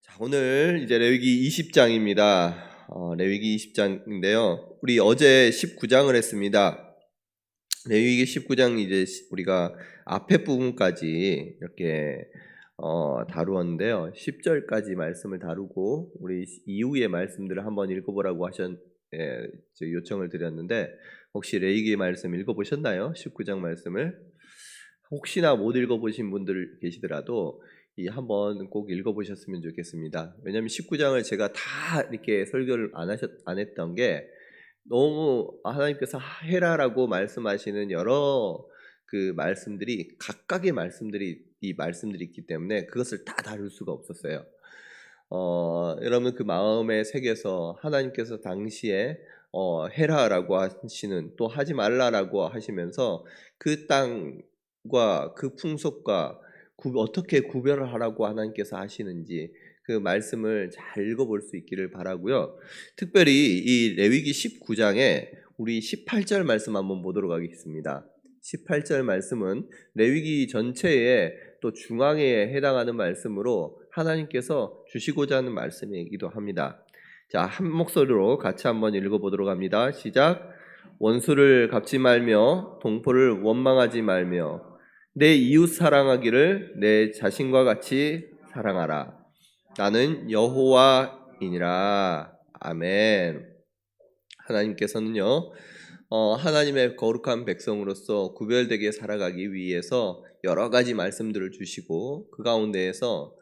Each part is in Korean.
자, 오늘 이제 레위기 20장입니다. 레위기 20장인데요. 우리 어제 19장을 했습니다. 레위기 19장 이제 우리가 앞에 부분까지 이렇게 다루었는데요. 10절까지 말씀을 다루고 우리 이후의 말씀들을 한번 읽어보라고 요청을 드렸는데 혹시 레위기 말씀 읽어보셨나요? 19장 말씀을 혹시나 못 읽어보신 분들 계시더라도 한번 꼭 읽어보셨으면 좋겠습니다. 왜냐하면 19장을 제가 다 이렇게 설교를 안 했던 게 너무 하나님께서 해라라고 말씀하시는 여러 그 말씀들이 각각의 말씀들이 있기 때문에 그것을 다 다룰 수가 없었어요. 여러분 그 마음에 새겨서 하나님께서 당시에 해라라고 하시는 또 하지 말라라고 하시면서 그 땅과 그 풍속과 어떻게 구별을 하라고 하나님께서 하시는지 그 말씀을 잘 읽어볼 수 있기를 바라고요. 특별히 이 레위기 19장에 우리 18절 말씀 한번 보도록 하겠습니다. 18절 말씀은 레위기 전체에 또 중앙에 해당하는 말씀으로 하나님께서 주시고자 하는 말씀이기도 합니다. 자, 한 목소리로 같이 한번 읽어보도록 합니다. 시작. 원수를 갚지 말며 동포를 원망하지 말며 내 이웃 사랑하기를 내 자신과 같이 사랑하라. 나는 여호와이니라. 아멘. 하나님께서는요, 하나님의 거룩한 백성으로서 구별되게 살아가기 위해서 여러 가지 말씀들을 주시고 그 가운데에서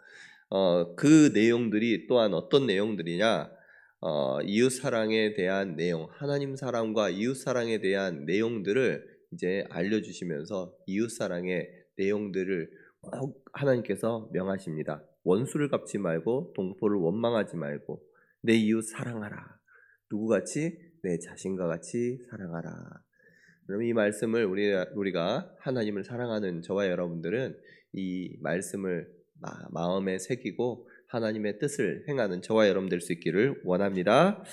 그 내용들이 또한 어떤 내용들이냐, 이웃 사랑에 대한 내용, 하나님 사랑과 이웃 사랑에 대한 내용들을 이제 알려주시면서 이웃 사랑의 내용들을 꼭 하나님께서 명하십니다. 원수를 갚지 말고 동포를 원망하지 말고 내 이웃 사랑하라. 누구같이? 내 자신과 같이 사랑하라. 그럼 이 말씀을 우리가 하나님을 사랑하는 저와 여러분들은 이 말씀을 마음에 새기고 하나님의 뜻을 행하는 저와 여러분 될 수 있기를 원합니다.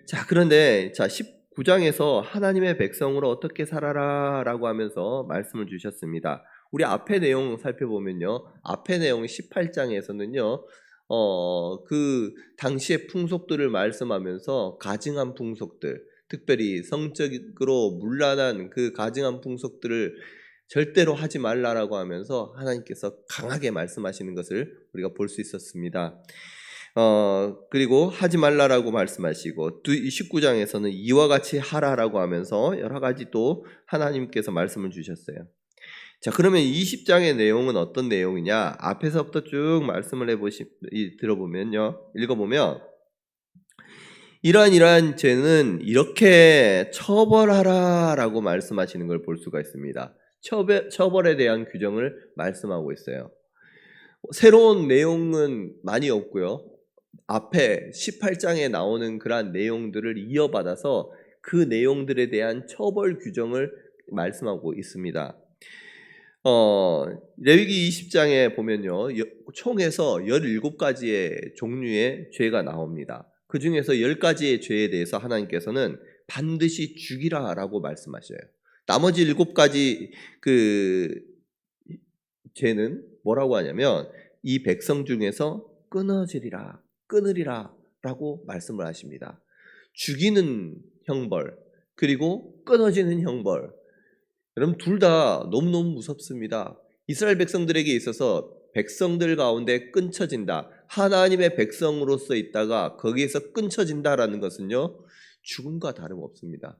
자, 그런데 19장에서 하나님의 백성으로 어떻게 살아라라고 하면서 말씀을 주셨습니다. 우리 앞에 내용 살펴보면요. 앞에 내용 18장에서는요. 그 당시의 풍속들을 말씀하면서 가증한 풍속들, 특별히 성적으로 문란한 그 가증한 풍속들을 절대로 하지 말라라고 하면서 하나님께서 강하게 말씀하시는 것을 우리가 볼 수 있었습니다. 그리고 하지 말라라고 말씀하시고 19장에서는 이와 같이 하라라고 하면서 여러 가지 또 하나님께서 말씀을 주셨어요. 자, 그러면 20장의 내용은 어떤 내용이냐? 앞에서부터 쭉 말씀을 읽어보면 이러한 죄는 이렇게 처벌하라라고 말씀하시는 걸 볼 수가 있습니다. 처벌에 대한 규정을 말씀하고 있어요. 새로운 내용은 많이 없고요. 앞에 18장에 나오는 그러한 내용들을 이어받아서 그 내용들에 대한 처벌 규정을 말씀하고 있습니다. 레위기 20장에 보면요, 총에서 17가지의 종류의 죄가 나옵니다. 그 중에서 10가지의 죄에 대해서 하나님께서는 반드시 죽이라라고 말씀하셔요. 나머지 7가지 그 죄는 뭐라고 하냐면 이 백성 중에서 끊으리라라고 말씀을 하십니다. 죽이는 형벌 그리고 끊어지는 형벌. 여러분 둘 다 너무너무 무섭습니다. 이스라엘 백성들에게 있어서 백성들 가운데 끊쳐진다. 하나님의 백성으로서 있다가 거기에서 끊쳐진다라는 것은요. 죽음과 다름없습니다.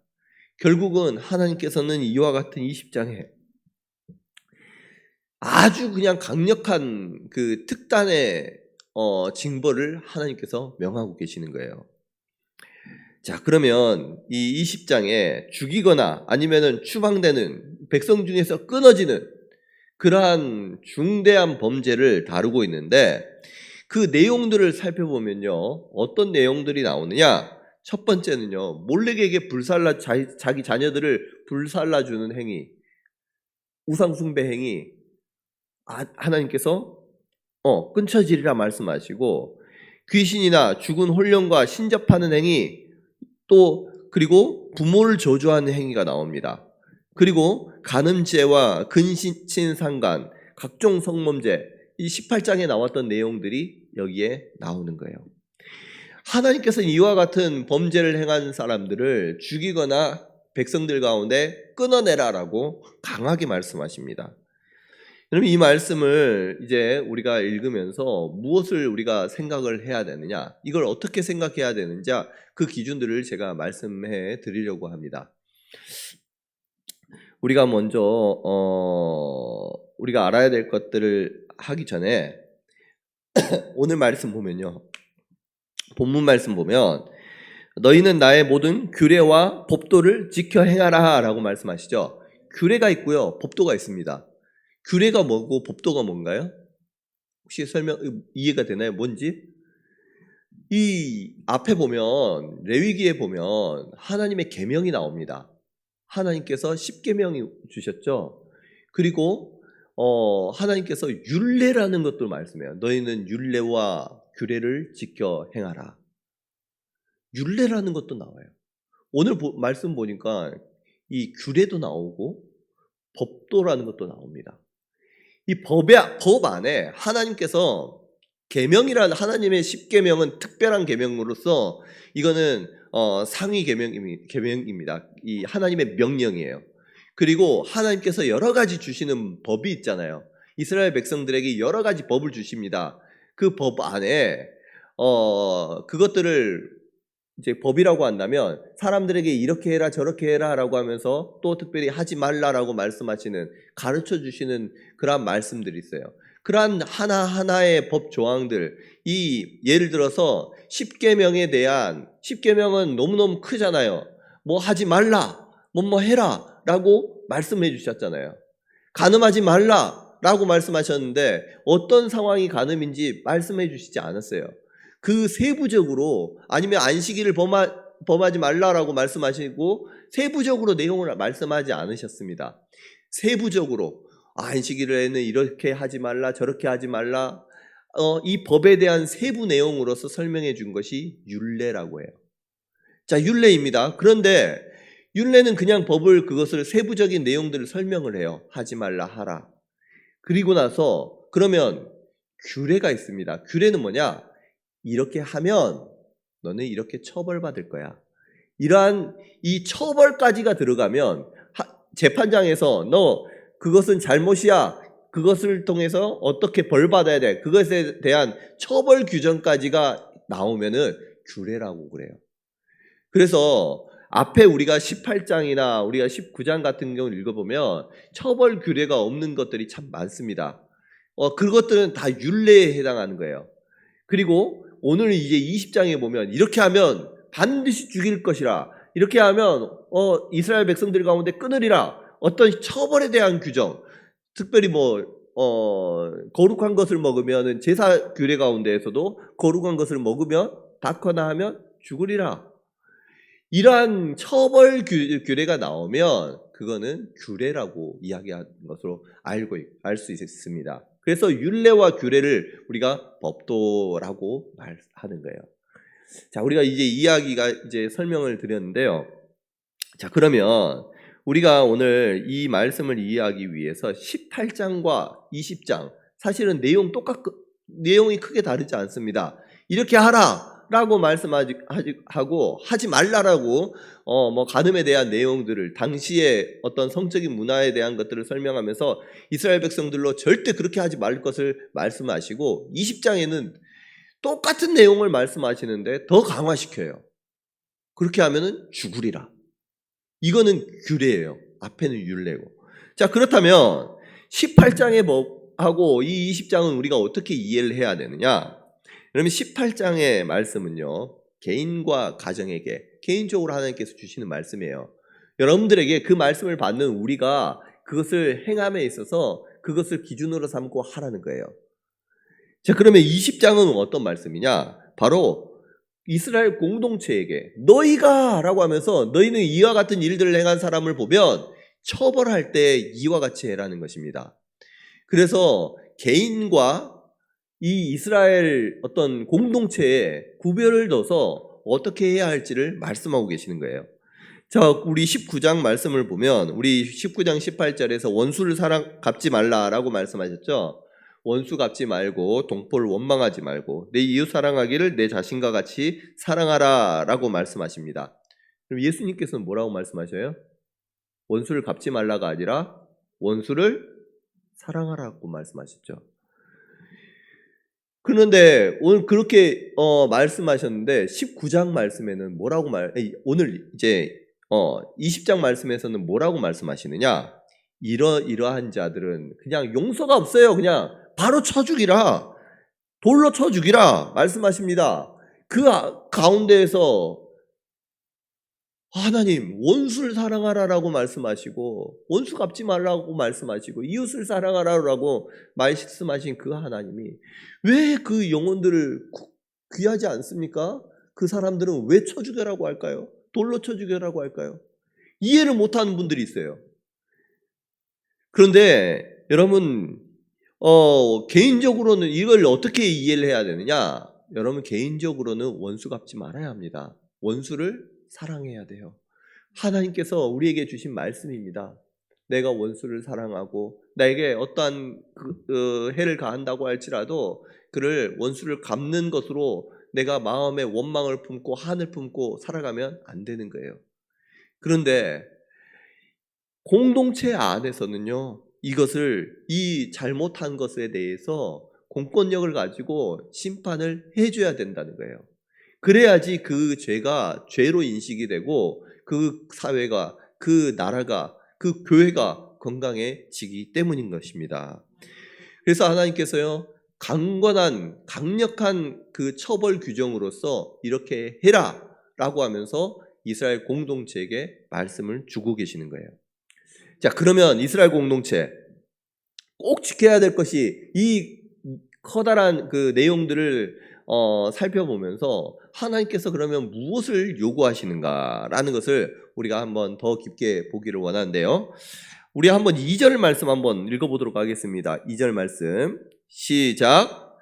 결국은 하나님께서는 이와 같은 20장에 아주 그냥 강력한 그 특단의 징벌을 하나님께서 명하고 계시는 거예요. 자, 그러면 이 20장에 죽이거나 아니면은 추방되는 백성 중에서 끊어지는 그러한 중대한 범죄를 다루고 있는데 그 내용들을 살펴보면요. 어떤 내용들이 나오느냐? 첫 번째는요. 몰렉에게 자기 자녀들을 불살라주는 행위, 우상숭배 행위, 하나님께서 끊쳐지리라 말씀하시고 귀신이나 죽은 혼령과 신접하는 행위 또 그리고 부모를 저주하는 행위가 나옵니다. 그리고 간음죄와 근신상간, 각종 성범죄 이 18장에 나왔던 내용들이 여기에 나오는 거예요. 하나님께서는 이와 같은 범죄를 행한 사람들을 죽이거나 백성들 가운데 끊어내라라고 강하게 말씀하십니다. 여러분, 이 말씀을 이제 우리가 읽으면서 무엇을 우리가 생각을 해야 되느냐, 이걸 어떻게 생각해야 되는지 그 기준들을 제가 말씀해 드리려고 합니다. 우리가 먼저 우리가 알아야 될 것들을 하기 전에 오늘 말씀 보면요, 본문 말씀 보면 너희는 나의 모든 규례와 법도를 지켜 행하라 라고 말씀하시죠. 규례가 있고요, 법도가 있습니다. 규례가 뭐고 법도가 뭔가요? 혹시 이해가 되나요? 뭔지? 이 앞에 보면, 레위기에 보면 하나님의 계명이 나옵니다. 하나님께서 10계명이 주셨죠. 그리고 하나님께서 율례라는 것도 말씀해요. 너희는 율례와 규례를 지켜 행하라. 율례라는 것도 나와요. 오늘 말씀 보니까 이 규례도 나오고 법도라는 것도 나옵니다. 이 법 안에 하나님께서 계명이라는, 하나님의 10계명은 특별한 계명으로서 이거는 상위 계명입니다. 이 하나님의 명령이에요. 그리고 하나님께서 여러 가지 주시는 법이 있잖아요. 이스라엘 백성들에게 여러 가지 법을 주십니다. 그 법 안에 그것들을 이제 법이라고 한다면 사람들에게 이렇게 해라 저렇게 해라 라고 하면서 또 특별히 하지 말라라고 말씀하시는, 가르쳐 주시는 그러한 말씀들이 있어요. 그러한 하나하나의 법 조항들, 이 예를 들어서 10계명에 대한, 10계명은 너무너무 크잖아요. 뭐 하지 말라, 뭐 해라 라고 말씀해 주셨잖아요. 간음하지 말라 라고 말씀하셨는데 어떤 상황이 간음인지 말씀해 주시지 않았어요. 그 세부적으로, 아니면 안식일을 범하지 말라라고 말씀하시고 세부적으로 내용을 말씀하지 않으셨습니다. 세부적으로 안식일에는 이렇게 하지 말라 저렇게 하지 말라, 이 법에 대한 세부 내용으로서 설명해 준 것이 율례라고 해요. 자, 율례입니다. 그런데 율례는 그냥 그것을 세부적인 내용들을 설명을 해요. 하지 말라 하라. 그리고 나서 그러면 규례가 있습니다. 규례는 뭐냐? 이렇게 하면 너는 이렇게 처벌받을 거야. 이러한 이 처벌까지가 들어가면 재판장에서 너 그것은 잘못이야, 그것을 통해서 어떻게 벌받아야 돼, 그것에 대한 처벌 규정까지가 나오면은 규례라고 그래요. 그래서 앞에 우리가 18장이나 우리가 19장 같은 경우를 읽어보면 처벌 규례가 없는 것들이 참 많습니다. 그것들은 다 율례에 해당하는 거예요. 그리고 오늘 이제 20장에 보면 이렇게 하면 반드시 죽일 것이라, 이렇게 하면 이스라엘 백성들 가운데 끊으리라, 어떤 처벌에 대한 규정, 특별히 거룩한 것을 먹으면, 제사 규례 가운데에서도 거룩한 것을 먹으면 닿거나 하면 죽으리라, 이러한 처벌 규례가 나오면 그거는 규례라고 이야기하는 것으로 알 수 있습니다. 그래서 율례와 규례를 우리가 법도라고 말하는 거예요. 자, 우리가 이제 설명을 드렸는데요. 자, 그러면 우리가 오늘 이 말씀을 이해하기 위해서 18장과 20장, 사실은 내용이 크게 다르지 않습니다. 이렇게 하라 라고 말씀하고 하지 말라라고 간음에 대한 내용들을, 당시의 어떤 성적인 문화에 대한 것들을 설명하면서 이스라엘 백성들로 절대 그렇게 하지 말 것을 말씀하시고, 20장에는 똑같은 내용을 말씀하시는데 더 강화시켜요. 그렇게 하면은 죽으리라. 이거는 규례예요. 앞에는 율례고. 자, 그렇다면 18장의 법하고 이 20장은 우리가 어떻게 이해를 해야 되느냐? 그러면 18장의 말씀은요, 개인과 가정에게 개인적으로 하나님께서 주시는 말씀이에요. 여러분들에게 그 말씀을 받는 우리가 그것을 행함에 있어서 그것을 기준으로 삼고 하라는 거예요. 자, 그러면 20장은 어떤 말씀이냐? 바로 이스라엘 공동체에게 너희가 라고 하면서 너희는 이와 같은 일들을 행한 사람을 보면 처벌할 때 이와 같이 해라는 것입니다. 그래서 개인과 이 이스라엘 어떤 공동체에 구별을 둬서 어떻게 해야 할지를 말씀하고 계시는 거예요. 자, 우리 19장 말씀을 보면 우리 19장 18절에서 원수를 갚지 말라라고 말씀하셨죠. 원수 갚지 말고 동포를 원망하지 말고 내 이웃 사랑하기를 내 자신과 같이 사랑하라 라고 말씀하십니다. 그럼 예수님께서는 뭐라고 말씀하셔요? 원수를 갚지 말라가 아니라 원수를 사랑하라고 말씀하셨죠. 그런데 오늘 그렇게 말씀하셨는데 19장 말씀에는 뭐라고 오늘 이제 20장 말씀에서는 뭐라고 말씀하시느냐? 이러한 자들은 그냥 용서가 없어요. 그냥 바로 쳐 죽이라. 돌로 쳐 죽이라 말씀하십니다. 그 가운데에서 하나님 원수를 사랑하라라고 말씀하시고 원수 갚지 말라고 말씀하시고 이웃을 사랑하라라고 말씀하신 그 하나님이 왜 그 영혼들을 귀하지 않습니까? 그 사람들은 왜 쳐 죽여라고 할까요? 돌로 쳐 죽여라고 할까요? 이해를 못하는 분들이 있어요. 그런데 여러분 개인적으로는 이걸 어떻게 이해를 해야 되느냐? 여러분 개인적으로는 원수 갚지 말아야 합니다. 원수를 사랑해야 돼요. 하나님께서 우리에게 주신 말씀입니다. 내가 원수를 사랑하고 나에게 어떠한 해를 가한다고 할지라도 그를 원수를 갚는 것으로 내가 마음에 원망을 품고 한을 품고 살아가면 안 되는 거예요. 그런데 공동체 안에서는요, 이 잘못한 것에 대해서 공권력을 가지고 심판을 해줘야 된다는 거예요. 그래야지 그 죄가 죄로 인식이 되고 그 사회가, 그 나라가, 그 교회가 건강해지기 때문인 것입니다. 그래서 하나님께서요, 강력한 그 처벌 규정으로서 이렇게 해라 라고 하면서 이스라엘 공동체에게 말씀을 주고 계시는 거예요. 자, 그러면 이스라엘 공동체 꼭 지켜야 될 것이 이 커다란 그 내용들을 살펴보면서 하나님께서 그러면 무엇을 요구하시는가라는 것을 우리가 한번 더 깊게 보기를 원하는데요. 우리 한번 2절 말씀 한번 읽어보도록 하겠습니다. 2절 말씀 시작.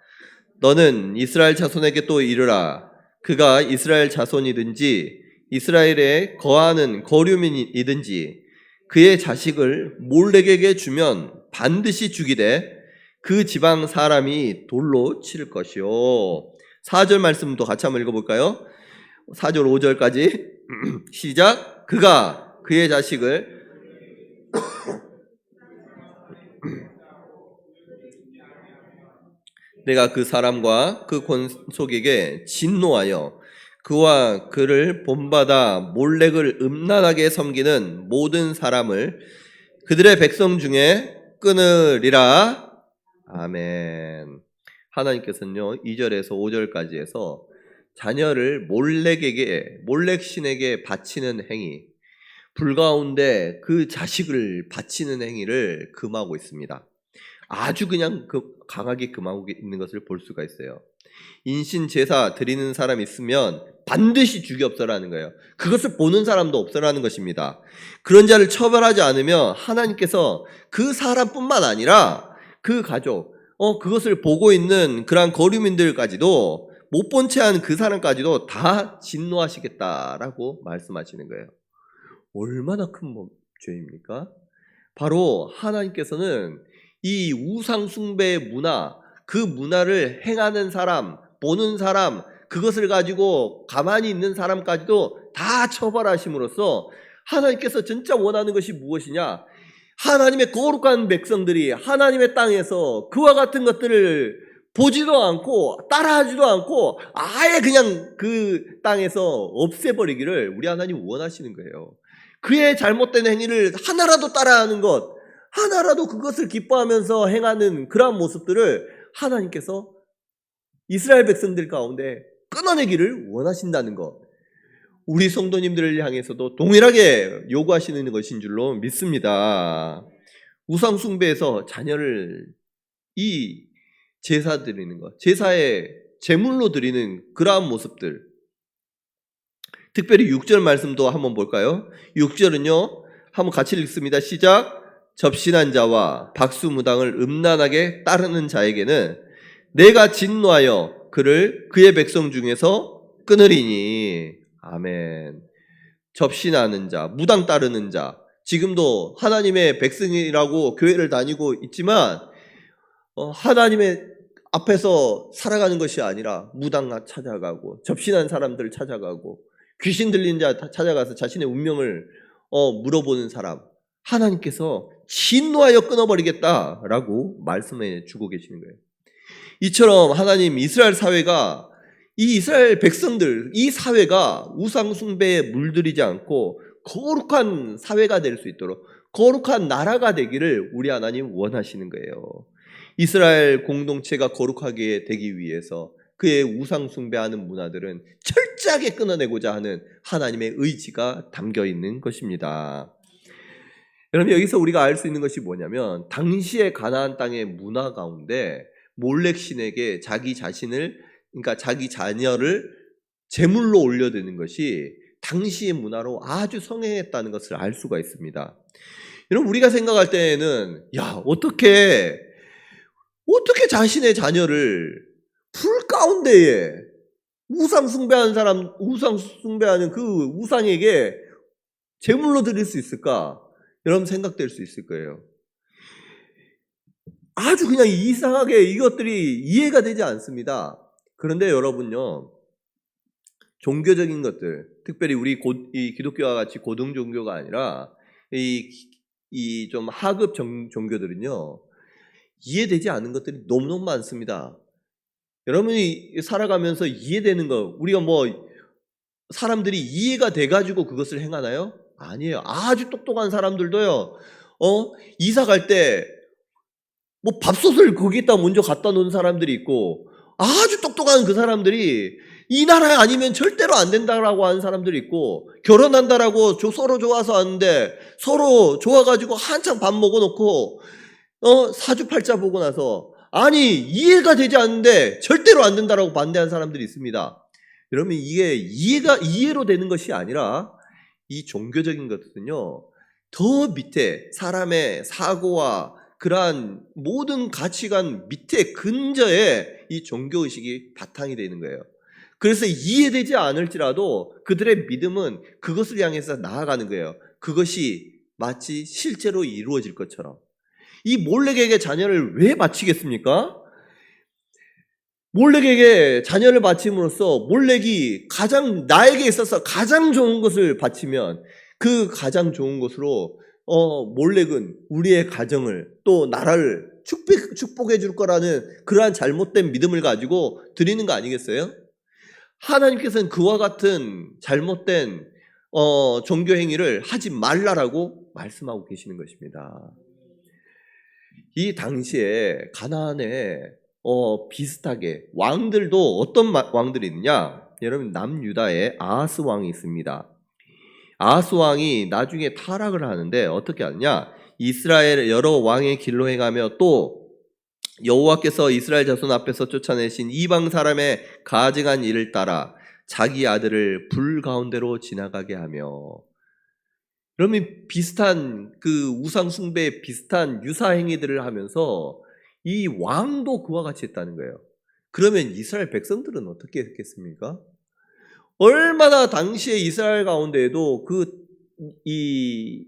너는 이스라엘 자손에게 또 이르라. 그가 이스라엘 자손이든지 이스라엘에 거하는 거류민이든지 그의 자식을 몰렉에게 주면 반드시 죽이되 그 지방 사람이 돌로 칠 것이요. 4절 말씀도 같이 한번 읽어볼까요? 4절 5절까지 시작. 그가 그의 자식을 내가 그 사람과 그 권속에게 진노하여 그와 그를 본받아 몰렉을 음란하게 섬기는 모든 사람을 그들의 백성 중에 끊으리라. 아멘. 하나님께서는요 2절에서 5절까지 해서 자녀를 몰렉 신에게 바치는 행위, 불가운데 그 자식을 바치는 행위를 금하고 있습니다. 아주 그냥 강하게 금하고 있는 것을 볼 수가 있어요. 인신 제사 드리는 사람이 있으면 반드시 죽이 없어라는 거예요. 그것을 보는 사람도 없어라는 것입니다. 그런 자를 처벌하지 않으면 하나님께서 그 사람뿐만 아니라 그 가족, 그것을 보고 있는 그러한 거류민들까지도 못 본 채 한 그 사람까지도 다 진노하시겠다라고 말씀하시는 거예요. 얼마나 큰 죄입니까? 바로 하나님께서는 이 우상 숭배의 문화, 그 문화를 행하는 사람, 보는 사람, 그것을 가지고 가만히 있는 사람까지도 다 처벌하심으로써 하나님께서 진짜 원하는 것이 무엇이냐? 하나님의 거룩한 백성들이 하나님의 땅에서 그와 같은 것들을 보지도 않고 따라하지도 않고 아예 그냥 그 땅에서 없애버리기를 우리 하나님 원하시는 거예요. 그의 잘못된 행위를 하나라도 따라하는 것, 하나라도 그것을 기뻐하면서 행하는 그러한 모습들을 하나님께서 이스라엘 백성들 가운데 끊어내기를 원하신다는 것, 우리 성도님들을 향해서도 동일하게 요구하시는 것인 줄로 믿습니다. 우상 숭배에서 자녀를 이 제사 드리는 것, 제사에 제물로 드리는 그러한 모습들, 특별히 6절 말씀도 한번 볼까요? 6절은요 한번 같이 읽습니다. 시작. 접신한 자와 박수무당을 음란하게 따르는 자에게는 내가 진노하여 그를 그의 백성 중에서 끊으리니. 아멘. 접신하는 자, 무당 따르는 자, 지금도 하나님의 백성이라고 교회를 다니고 있지만 하나님의 앞에서 살아가는 것이 아니라 무당 찾아가고 접신한 사람들 찾아가고 귀신 들린 자 찾아가서 자신의 운명을 물어보는 사람, 하나님께서 진노하여 끊어버리겠다라고 말씀해 주고 계시는 거예요. 이처럼 하나님 이스라엘 사회가, 이 이스라엘 백성들, 이 사회가 우상 숭배에 물들이지 않고 거룩한 사회가 될 수 있도록, 거룩한 나라가 되기를 우리 하나님 원하시는 거예요. 이스라엘 공동체가 거룩하게 되기 위해서 그의 우상 숭배하는 문화들은 철저하게 끊어내고자 하는 하나님의 의지가 담겨 있는 것입니다. 여러분, 여기서 우리가 알 수 있는 것이 뭐냐면, 당시의 가나안 땅의 문화 가운데 몰렉 신에게 자기 자신을, 그러니까 자기 자녀를 제물로 올려드는 것이 당시의 문화로 아주 성행했다는 것을 알 수가 있습니다. 여러분, 우리가 생각할 때에는 어떻게 자신의 자녀를 불 가운데에 우상 숭배하는 그 우상에게 제물로 드릴 수 있을까? 여러분, 생각될 수 있을 거예요. 아주 그냥 이상하게 이것들이 이해가 되지 않습니다. 그런데 여러분요, 종교적인 것들, 특별히 우리 이 기독교와 같이 고등 종교가 아니라 이 좀 하급 종교들은요, 이해되지 않는 것들이 너무너무 많습니다. 여러분이 살아가면서 이해되는 거, 우리가 사람들이 이해가 돼가지고 그것을 행하나요? 아니에요. 아주 똑똑한 사람들도요, 이사 갈 때 밥솥을 거기다 먼저 갖다 놓은 사람들이 있고, 아주 똑똑한 그 사람들이 이 나라 아니면 절대로 안 된다라고 하는 사람들이 있고, 결혼한다라고 서로 좋아서 하는데 서로 좋아가지고 한창 밥 먹어놓고 사주팔자 보고 나서 아니 이해가 되지 않는데 절대로 안 된다라고 반대하는 사람들이 있습니다. 여러분, 이게 이해로 되는 것이 아니라 이 종교적인 것은요, 더 밑에 사람의 사고와 그러한 모든 가치관 밑에 근저에 이 종교의식이 바탕이 되는 거예요. 그래서 이해되지 않을지라도 그들의 믿음은 그것을 향해서 나아가는 거예요. 그것이 마치 실제로 이루어질 것처럼. 이 몰렉에게 자녀를 왜 바치겠습니까? 몰렉에게 자녀를 바침으로써 몰렉이 나에게 있어서 가장 좋은 것을 바치면 그 가장 좋은 것으로 몰렉은 우리의 가정을 또 나라를 축복해 줄 거라는 그러한 잘못된 믿음을 가지고 드리는 거 아니겠어요? 하나님께서는 그와 같은 잘못된 종교 행위를 하지 말라라고 말씀하고 계시는 것입니다. 이 당시에 가나안에 비슷하게 왕들도 어떤 왕들이 있느냐? 여러분, 남유다에 아하스 왕이 있습니다. 아하스 왕이 나중에 타락을 하는데 어떻게 하느냐? 이스라엘 여러 왕의 길로 행하며 또 여호와께서 이스라엘 자손 앞에서 쫓아내신 이방 사람의 가증한 일을 따라 자기 아들을 불 가운데로 지나가게 하며. 그러면 비슷한 그 우상 숭배에 비슷한 유사 행위들을 하면서 이 왕도 그와 같이 했다는 거예요. 그러면 이스라엘 백성들은 어떻게 했겠습니까? 얼마나 당시에 이스라엘 가운데에도 이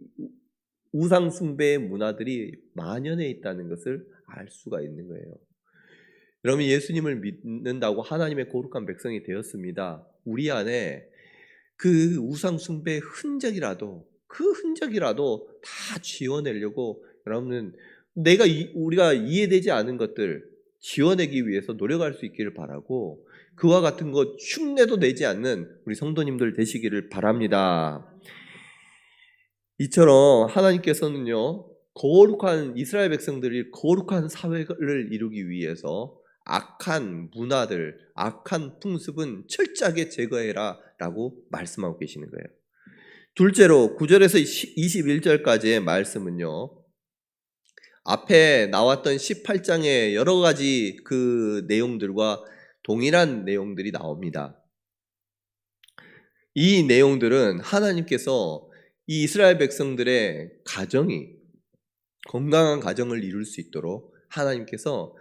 우상 숭배의 문화들이 만연해 있다는 것을 알 수가 있는 거예요. 여러분, 예수님을 믿는다고 하나님의 거룩한 백성이 되었습니다. 우리 안에 그 우상 숭배의 흔적이라도 다 지워내려고 여러분은 우리가 이해되지 않은 것들 지워내기 위해서 노력할 수 있기를 바라고, 그와 같은 것 흉내도 내지 않는 우리 성도님들 되시기를 바랍니다. 이처럼 하나님께서는요, 거룩한 이스라엘 백성들이 거룩한 사회를 이루기 위해서 악한 문화들, 악한 풍습은 철저하게 제거해라 라고 말씀하고 계시는 거예요. 둘째로 9절에서 21절까지의 말씀은요, 앞에 나왔던 18장의 여러 가지 그 내용들과 동일한 내용들이 나옵니다. 이 내용들은 하나님께서 이 이스라엘 백성들의 가정이 건강한 가정을 이룰 수 있도록 하나님께서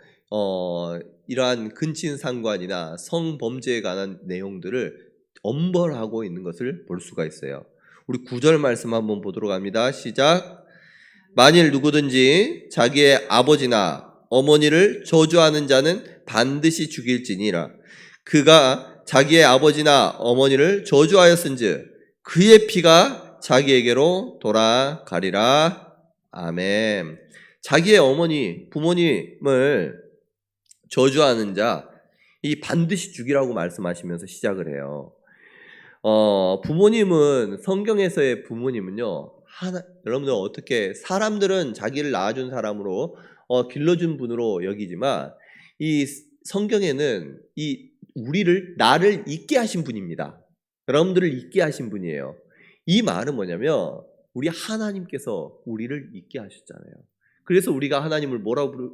이러한 근친상관이나 성범죄에 관한 내용들을 엄벌하고 있는 것을 볼 수가 있어요. 우리 9절 말씀 한번 보도록 합니다. 시작. 만일 누구든지 자기의 아버지나 어머니를 저주하는 자는 반드시 죽일지니라. 그가 자기의 아버지나 어머니를 저주하였은즉 그의 피가 자기에게로 돌아가리라. 아멘. 자기의 어머니, 부모님을 저주하는 자, 이 반드시 죽이라고 말씀하시면서 시작을 해요. 부모님은, 성경에서의 부모님은요, 여러분들 어떻게, 사람들은 자기를 낳아준 사람으로, 길러준 분으로 여기지만, 이 성경에는 나를 있게 하신 분입니다. 여러분들을 있게 하신 분이에요. 이 말은 뭐냐면, 우리 하나님께서 우리를 있게 하셨잖아요. 그래서 우리가 하나님을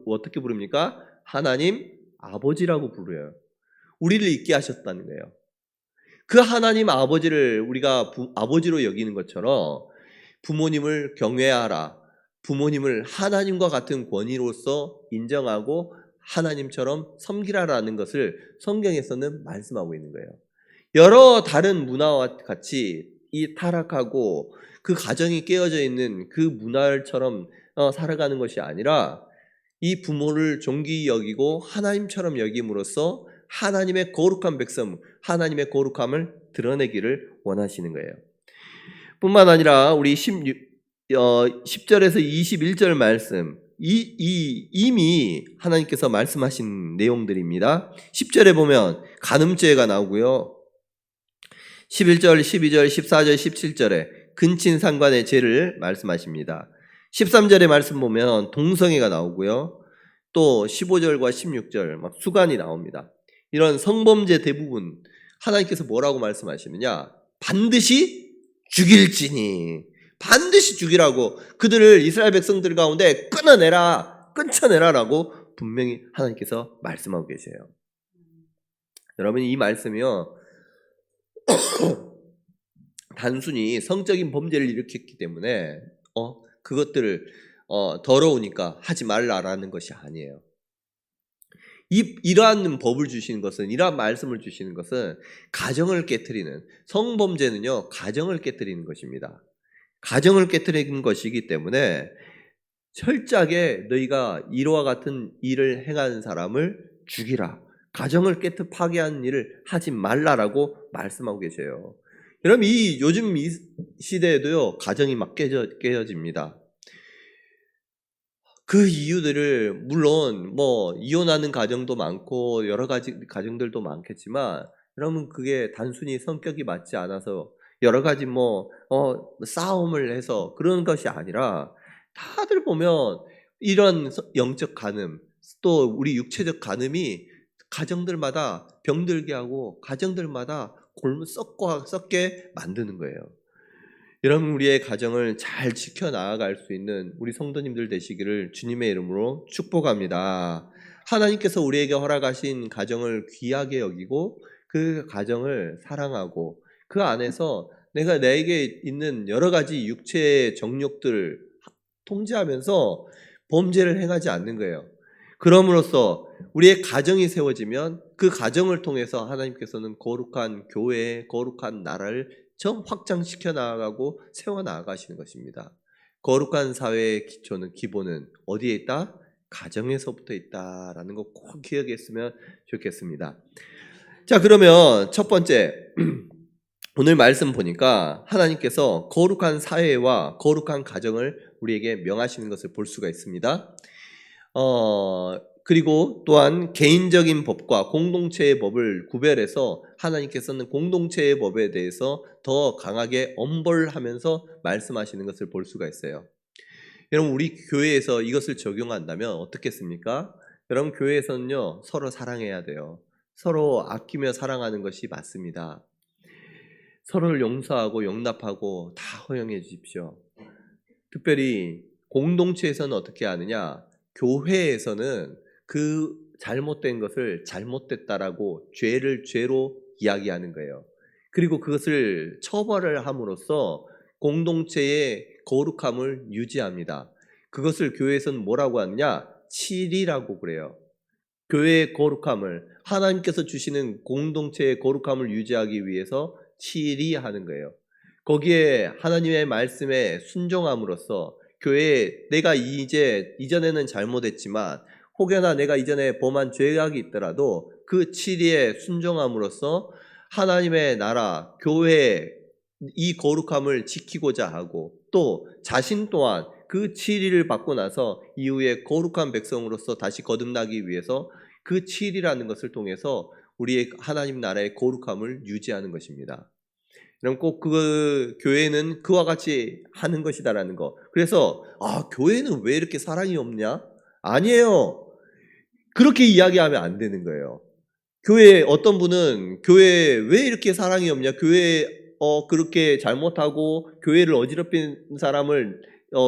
어떻게 부릅니까? 하나님 아버지라고 부르요. 우리를 있게 하셨다는 거예요. 그 하나님 아버지를 우리가 아버지로 여기는 것처럼 부모님을 경외하라. 부모님을 하나님과 같은 권위로서 인정하고 하나님처럼 섬기라라는 것을 성경에서는 말씀하고 있는 거예요. 여러 다른 문화와 같이 이 타락하고 그 가정이 깨어져 있는 그 문화처럼 살아가는 것이 아니라 이 부모를 존귀히 여기고 하나님처럼 여김으로써 하나님의 거룩한 백성, 하나님의 거룩함을 드러내기를 원하시는 거예요. 뿐만 아니라 우리 10절에서 21절 말씀, 이미 하나님께서 말씀하신 내용들입니다. 10절에 보면 간음죄가 나오고요. 11절, 12절, 14절, 17절에 근친상간의 죄를 말씀하십니다. 13절의 말씀 보면 동성애가 나오고요. 또 15절과 16절 막 수간이 나옵니다. 이런 성범죄 대부분 하나님께서 뭐라고 말씀하시느냐? 반드시 죽일지니, 반드시 죽이라고, 그들을 이스라엘 백성들 가운데 끊어내라라고 분명히 하나님께서 말씀하고 계세요. 여러분, 이 말씀이요, 단순히 성적인 범죄를 일으켰기 때문에 그것들을 더러우니까 하지 말라라는 것이 아니에요. 이러한 법을 주시는 것은, 이러한 말씀을 주시는 것은 가정을 깨트리는, 성범죄는요 가정을 깨트리는 것입니다. 가정을 깨트리는 것이기 때문에 철저하게 너희가 이와 같은 일을 행하는 사람을 죽이라, 가정을 파괴하는 일을 하지 말라라고 말씀하고 계세요. 여러분, 요즘 이 시대에도요 가정이 막 깨어집니다. 그 이유들을, 물론 이혼하는 가정도 많고 여러 가지 가정들도 많겠지만, 여러분, 그게 단순히 성격이 맞지 않아서 여러 가지 싸움을 해서 그런 것이 아니라, 다들 보면 이런 영적 간음, 또 우리 육체적 간음이 가정들마다 병들게 하고 가정들마다 썩게 만드는 거예요. 여러분, 우리의 가정을 잘 지켜나갈 수 있는 우리 성도님들 되시기를 주님의 이름으로 축복합니다. 하나님께서 우리에게 허락하신 가정을 귀하게 여기고 그 가정을 사랑하고 그 안에서 내게 있는 여러 가지 육체의 정욕들을 통제하면서 범죄를 행하지 않는 거예요. 그럼으로써 우리의 가정이 세워지면 그 가정을 통해서 하나님께서는 거룩한 교회, 거룩한 나라를 확장시켜 나아가고 세워 나아가시는 것입니다. 거룩한 사회의 기본은 어디에 있다? 가정에서부터 있다라는 거 꼭 기억했으면 좋겠습니다. 자, 그러면 첫 번째, 오늘 말씀 보니까 하나님께서 거룩한 사회와 거룩한 가정을 우리에게 명하시는 것을 볼 수가 있습니다. 그리고 또한 개인적인 법과 공동체의 법을 구별해서 하나님께서는 공동체의 법에 대해서 더 강하게 엄벌하면서 말씀하시는 것을 볼 수가 있어요. 여러분, 우리 교회에서 이것을 적용한다면 어떻겠습니까? 여러분, 교회에서는요 서로 사랑해야 돼요. 서로 아끼며 사랑하는 것이 맞습니다. 서로를 용서하고 용납하고 다 허용해 주십시오. 특별히 공동체에서는 어떻게 하느냐? 교회에서는 그 잘못된 것을 잘못됐다라고 죄를 죄로 이야기하는 거예요. 그리고 그것을 처벌을 함으로써 공동체의 거룩함을 유지합니다. 그것을 교회에서는 뭐라고 하느냐? 칠이라고 그래요. 교회의 거룩함을, 하나님께서 주시는 공동체의 거룩함을 유지하기 위해서 칠이하는 거예요. 거기에 하나님의 말씀에 순종함으로써 교회에 내가 이전에는 잘못했지만 혹여나 내가 이전에 범한 죄악이 있더라도 그 치리에 순종함으로써 하나님의 나라, 교회 이 거룩함을 지키고자 하고 또 자신 또한 그 치리를 받고 나서 이후에 거룩한 백성으로서 다시 거듭나기 위해서 그 치리라는 것을 통해서 우리의 하나님 나라의 거룩함을 유지하는 것입니다. 그럼 꼭 그 교회는 그와 같이 하는 것이다라는 거. 그래서 교회는 왜 이렇게 사랑이 없냐? 아니에요. 그렇게 이야기하면 안 되는 거예요. 교회 어떤 분은 교회에 왜 이렇게 사랑이 없냐? 교회 그렇게 잘못하고 교회를 어지럽힌 사람을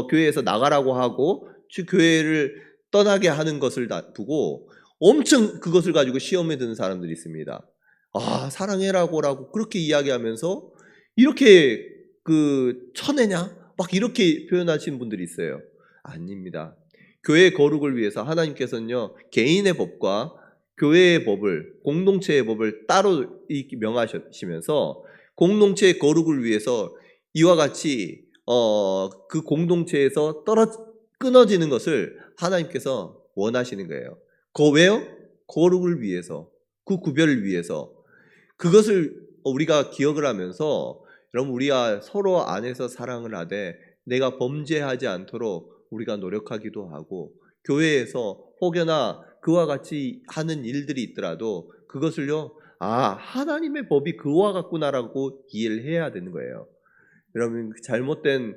교회에서 나가라고 하고 교회를 떠나게 하는 것을 두고 엄청 그것을 가지고 시험에 드는 사람들이 있습니다. 사랑해라고라고 그렇게 이야기하면서 이렇게 쳐내냐? 막 이렇게 표현하시는 분들이 있어요. 아닙니다. 교회의 거룩을 위해서 하나님께서는요, 개인의 법과 교회의 법을, 공동체의 법을 따로 명하시면서 공동체의 거룩을 위해서 이와 같이 그 공동체에서 끊어지는 것을 하나님께서 원하시는 거예요. 왜요? 거룩을 위해서, 그 구별을 위해서. 그것을 우리가 기억을 하면서 여러분 우리가 서로 안에서 사랑을 하되 내가 범죄하지 않도록 우리가 노력하기도 하고 교회에서 혹여나 그와 같이 하는 일들이 있더라도 그것을요 하나님의 법이 그와 같구나라고 이해를 해야 되는 거예요. 여러분 잘못된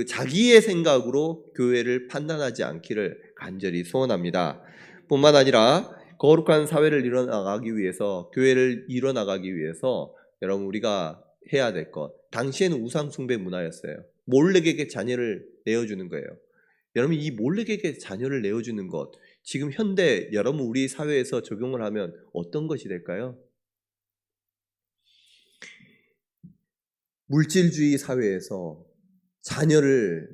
자기의 생각으로 교회를 판단하지 않기를 간절히 소원합니다. 뿐만 아니라 거룩한 사회를 이뤄나가기 위해서 교회를 이뤄나가기 위해서 여러분 우리가 해야 될 것. 당시에는 우상 숭배 문화였어요. 몰래에게 자녀를 내어주는 거예요. 여러분 이 몰래에게 자녀를 내어주는 것 지금 현대 여러분 우리 사회에서 적용을 하면 어떤 것이 될까요? 물질주의 사회에서 자녀를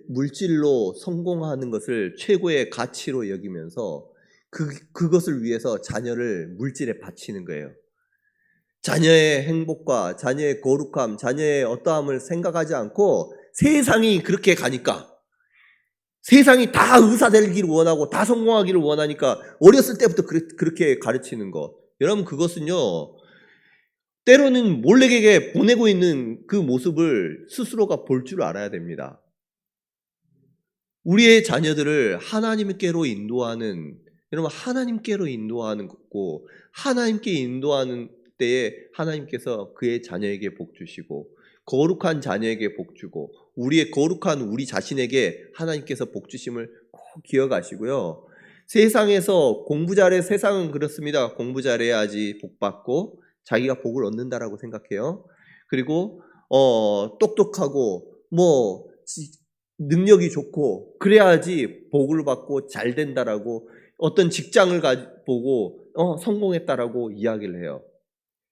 물질로 성공하는 것을 최고의 가치로 여기면서 그것을 위해서 자녀를 물질에 바치는 거예요. 자녀의 행복과 자녀의 거룩함, 자녀의 어떠함을 생각하지 않고 세상이 그렇게 가니까 세상이 다 의사 되기를 원하고 다 성공하기를 원하니까 어렸을 때부터 그렇게 가르치는 거. 여러분 그것은요. 때로는 몰래에게 보내고 있는 그 모습을 스스로가 볼 줄 알아야 됩니다. 우리의 자녀들을 하나님께로 인도하는 여러분 하나님께로 인도하는 거고 하나님께 인도하는 때에 하나님께서 그의 자녀에게 복 주시고 거룩한 자녀에게 복 주고 우리의 거룩한 우리 자신에게 하나님께서 복 주심을 꼭 기억하시고요. 세상에서 공부 잘해 세상은 그렇습니다. 공부 잘해야지 복 받고 자기가 복을 얻는다라고 생각해요. 그리고 똑똑하고 능력이 좋고 그래야지 복을 받고 잘 된다라고 어떤 직장을 보고 성공했다라고 이야기를 해요.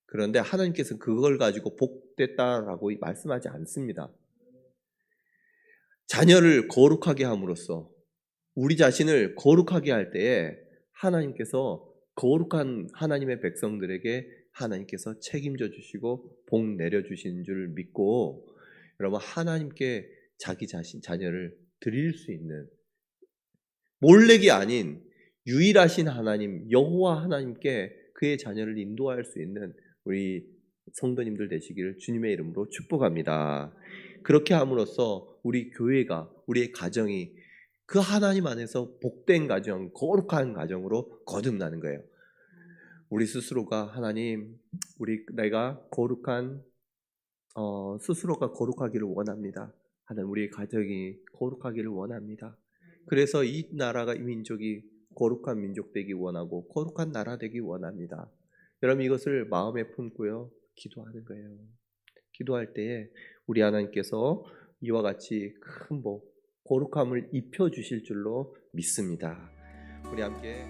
그런데 하나님께서는 그걸 가지고 복됐다라고 말씀하지 않습니다. 자녀를 거룩하게 함으로써 우리 자신을 거룩하게 할 때에 하나님께서 거룩한 하나님의 백성들에게 하나님께서 책임져 주시고 복 내려 주시는 줄 믿고 여러분 하나님께 자기 자신 자녀를 드릴 수 있는 몰래기 아닌 유일하신 하나님 여호와 하나님께 그의 자녀를 인도할 수 있는 우리 성도님들 되시기를 주님의 이름으로 축복합니다. 그렇게 함으로써 우리 교회가 우리의 가정이 그 하나님 안에서 복된 가정, 거룩한 가정으로 거듭나는 거예요. 우리 스스로가 하나님, 내가 거룩한 스스로가 거룩하기를 원합니다. 하나님, 우리의 가정이 거룩하기를 원합니다. 그래서 이 나라가 이 민족이 거룩한 민족 되기 원하고 거룩한 나라 되기 원합니다. 여러분 이것을 마음에 품고요 기도하는 거예요. 기도할 때에 우리 하나님께서 이와 같이 큰 복, 거룩함을 입혀 주실 줄로 믿습니다. 우리 함께